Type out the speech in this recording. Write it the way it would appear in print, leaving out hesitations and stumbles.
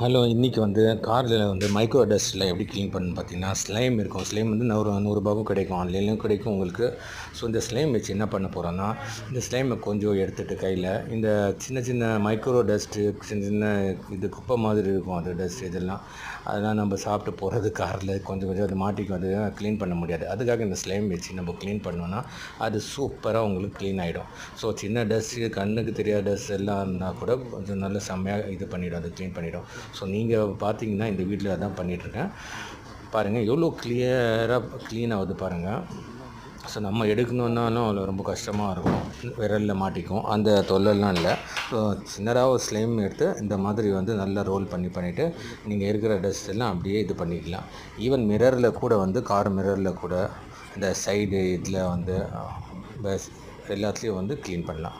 Hello, இன்றைக்கி வந்து காரில் வந்து மைக்ரோ டஸ்ட்டில் எப்படி க்ளீன் பண்ணணும்னு பார்த்தீங்கன்னா, ஸ்லைம் இருக்கும். ஸ்லைம் வந்து ₹100 கிடைக்கும். ஆன்லைன்லேயும் கிடைக்கும் உங்களுக்கு. ஸோ இந்த ஸ்லைம் வச்சு என்ன பண்ண போகிறோன்னா, இந்த ஸ்லைமை கொஞ்சம் எடுத்துகிட்டு கையில் இந்த சின்ன சின்ன மைக்ரோ டஸ்ட்டு, சின்ன சின்ன இது குப்பை மாதிரி இருக்கும். அது டஸ்ட் இதெல்லாம் அதெல்லாம் நம்ம சாப்பிட்டு போகிறது காரில் கொஞ்சம் கொஞ்சம் அது மாட்டிக்கும். அது க்ளீன் பண்ண முடியாது. அதுக்காக இந்த ஸ்லைம் வச்சு நம்ம க்ளீன் பண்ணோன்னா அது சூப்பராக உங்களுக்கு க்ளீன் ஆகிடும். ஸோ சின்ன டஸ்ட்டு, கண்ணுக்கு தெரியாத டஸ்ட் எல்லாம் இருந்தால் கூட கொஞ்சம் நல்ல செம்மையாக இது பண்ணிவிடும், அது க்ளீன் பண்ணிவிடும். ஸோ நீங்கள் பார்த்தீங்கன்னா இந்த வீட்டில் அதான் பண்ணிகிட்ருக்கேன். பாருங்கள் எவ்வளோ கிளியராக க்ளீன் ஆகுது பாருங்கள். ஸோ நம்ம எடுக்கணுன்னாலும் அதில் ரொம்ப கஷ்டமாக இருக்கும். விரலில் மாட்டிக்கும். அந்த தொல்லைலாம் இல்லை. ஸோ சின்னதாக ஒரு ஸ்லைம் எடுத்து இந்த மாதிரி வந்து நல்லா ரோல் பண்ணிவிட்டு நீங்கள் இருக்கிற டஸ்ட் எல்லாம் அப்படியே இது பண்ணிக்கலாம். ஈவன் மிரரில் கூட வந்து கார் மிரரில் கூட இந்த சைடு இதில் வந்து எல்லாத்துலேயும் வந்து க்ளீன் பண்ணலாம்.